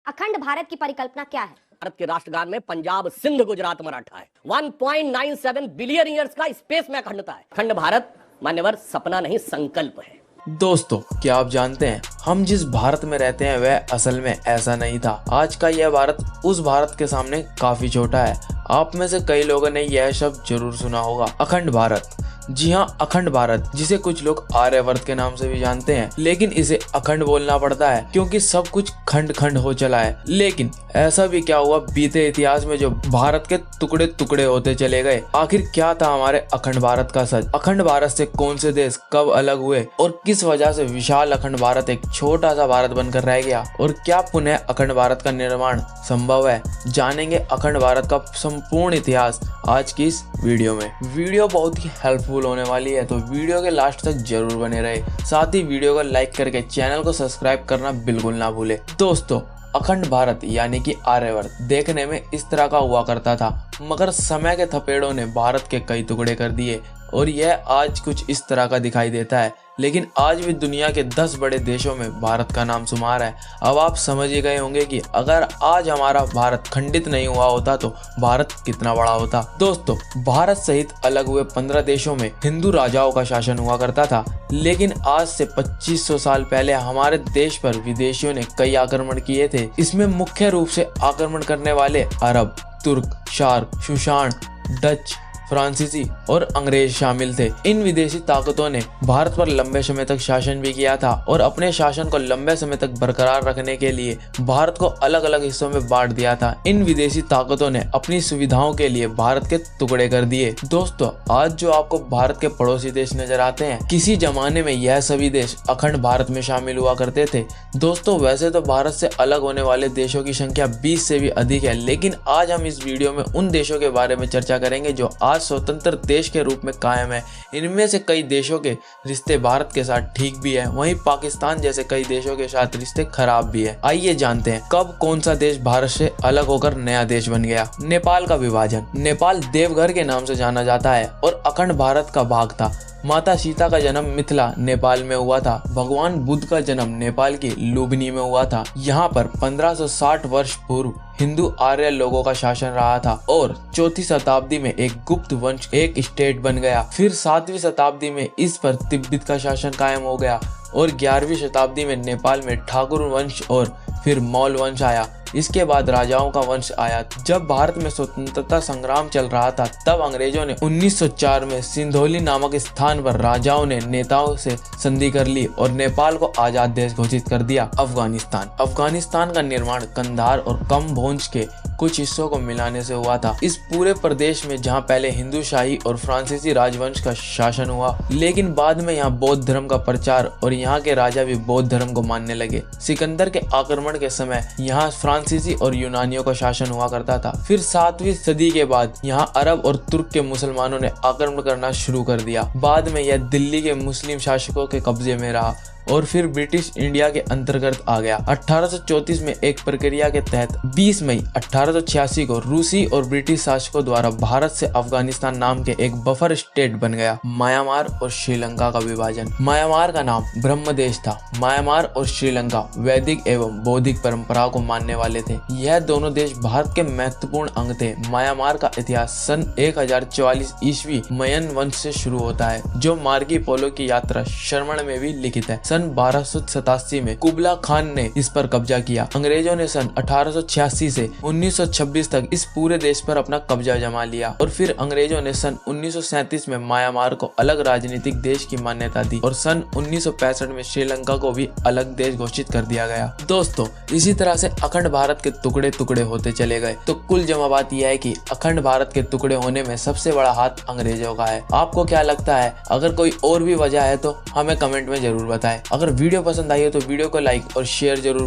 अखंड भारत की परिकल्पना क्या है? भारत के राष्ट्रगान में पंजाब, सिंध, गुजरात, मराठा है। 1.97 बिलियन ईयर्स का स्पेस में अखंडता है। अखंड भारत मान्यवर सपना नहीं संकल्प है। दोस्तों, क्या आप जानते हैं हम जिस भारत में रहते हैं वह असल में ऐसा नहीं था। आज का यह भारत उस भारत के सामने काफी छोटा है। आप में से कई लोगों ने यह शब्द जरूर सुना होगा, अखंड भारत। जी हाँ, अखंड भारत, जिसे कुछ लोग आर्यवर्त के नाम से भी जानते हैं, लेकिन इसे अखंड बोलना पड़ता है क्योंकि सब कुछ खंड खंड हो चला है। लेकिन ऐसा भी क्या हुआ बीते इतिहास में जो भारत के टुकड़े टुकड़े होते चले गए? आखिर क्या था हमारे अखंड भारत का सच? अखंड भारत से कौन से देश कब अलग हुए और किस वजह से विशाल अखंड भारत एक छोटा सा भारत बनकर रह गया? और क्या पुनः अखंड भारत का निर्माण संभव है? जानेंगे अखंड भारत का संपूर्ण इतिहास आज की इस वीडियो में। वीडियो बहुत ही हेल्पफुल होने वाली है, तो वीडियो के लास्ट तक जरूर बने रहे। साथ ही वीडियो को लाइक करके चैनल को सब्सक्राइब करना बिल्कुल ना भूले। दोस्तों, अखंड भारत यानी कि आर्यवर्त देखने में इस तरह का हुआ करता था, मगर समय के थपेड़ों ने भारत के कई टुकड़े कर दिए और यह आज कुछ इस तरह का दिखाई देता है। लेकिन आज भी दुनिया के 10 बड़े देशों में भारत का नाम शुमार है। अब आप समझ ही गए होंगे कि अगर आज हमारा भारत खंडित नहीं हुआ होता तो भारत कितना बड़ा होता। दोस्तों, भारत सहित अलग हुए 15 देशों में हिंदू राजाओं का शासन हुआ करता था, लेकिन आज से 2500 साल पहले हमारे देश पर विदेशियों ने कई आक्रमण किए थे। इसमें मुख्य रूप से आक्रमण करने वाले अरब, तुर्क, शार्क, सुशान, डच, फ्रांसीसी और अंग्रेज शामिल थे। इन विदेशी ताकतों ने भारत पर लंबे समय तक शासन भी किया था और अपने शासन को लंबे समय तक बरकरार रखने के लिए भारत को अलग अलग हिस्सों में बांट दिया था। इन विदेशी ताकतों ने अपनी सुविधाओं के लिए भारत के टुकड़े कर दिए। दोस्तों, आज जो आपको भारत के पड़ोसी देश नजर आते हैं, किसी जमाने में यह सभी देश अखंड भारत में शामिल हुआ करते थे। दोस्तों, वैसे तो भारत से अलग होने वाले देशों की संख्या 20 से भी अधिक है, लेकिन आज हम इस वीडियो में उन देशों के बारे में चर्चा करेंगे जो आज स्वतंत्र देश के रूप में कायम है। इनमें से कई देशों के रिश्ते भारत के साथ ठीक भी है, वहीं पाकिस्तान जैसे कई देशों के साथ रिश्ते खराब भी है। आइए जानते हैं कब कौन सा देश भारत से अलग होकर नया देश बन गया। नेपाल का विभाजन। नेपाल देवघर के नाम से जाना जाता है और अखंड भारत का भाग था। माता सीता का जन्म मिथिला नेपाल में हुआ था। भगवान बुद्ध का जन्म नेपाल की लुम्बिनी में हुआ था। यहाँ पर 1560 वर्ष पूर्व हिंदू आर्य लोगों का शासन रहा था और 4वीं शताब्दी में एक गुप्त वंश एक स्टेट बन गया। फिर 7वीं शताब्दी में इस पर तिब्बत का शासन कायम हो गया और 11वीं शताब्दी में नेपाल में ठाकुर वंश और फिर मौल वंश आया। इसके बाद राजाओं का वंश आया। जब भारत में स्वतंत्रता संग्राम चल रहा था, तब अंग्रेजों ने 1904 में सिंधौली नामक स्थान पर राजाओं ने नेताओं से संधि कर ली और नेपाल को आजाद देश घोषित कर दिया। अफगानिस्तान का निर्माण कंधार और कम्बोज के कुछ हिस्सों को मिलाने से हुआ था। इस पूरे प्रदेश में जहां पहले हिंदू शाही और फ्रांसीसी राजवंश का शासन हुआ, लेकिन बाद में यहां बौद्ध धर्म का प्रचार और यहां के राजा भी बौद्ध धर्म को मानने लगे। सिकंदर के आक्रमण के समय यहां फ्रांसीसी और यूनानियों का शासन हुआ करता था। फिर 7वीं सदी के बाद यहां अरब और तुर्क के मुसलमानों ने आक्रमण करना शुरू कर दिया। बाद में यह दिल्ली के मुस्लिम शासकों के कब्जे में रहा और फिर ब्रिटिश इंडिया के अंतर्गत आ गया। 1834 में एक प्रक्रिया के तहत 20 मई 1886 को रूसी और ब्रिटिश शासकों द्वारा भारत से अफगानिस्तान नाम के एक बफर स्टेट बन गया। म्यांमार और श्रीलंका का विभाजन। म्यांमार का नाम ब्रह्मदेश था। म्यांमार और श्रीलंका वैदिक एवं बौद्धिक परंपराओं को मानने वाले थे। यह दोनों देश भारत के महत्वपूर्ण अंग थे। म्यांमार का इतिहास सन 1044 ईस्वी मयन वंश से शुरू होता है, जो मार्गी पोलो की यात्रा श्रवण में भी लिखित है। सन 1287 में कुबला खान ने इस पर कब्जा किया। अंग्रेजों ने सन 1886 से 1926 तक इस पूरे देश पर अपना कब्जा जमा लिया और फिर अंग्रेजों ने सन 1937 में म्यांमार को अलग राजनीतिक देश की मान्यता दी और सन 1965 में श्रीलंका को भी अलग देश घोषित कर दिया गया। दोस्तों, इसी तरह से अखंड भारत के टुकड़े टुकड़े होते चले गए। तो कुल जमा बात यह है कि अखंड भारत के टुकड़े होने में सबसे बड़ा हाथ अंग्रेजों का है। आपको क्या लगता है? अगर कोई और भी वजह है तो हमें कमेंट में जरूर बताएं। अगर वीडियो पसंद आई हो तो वीडियो को लाइक और शेयर जरूर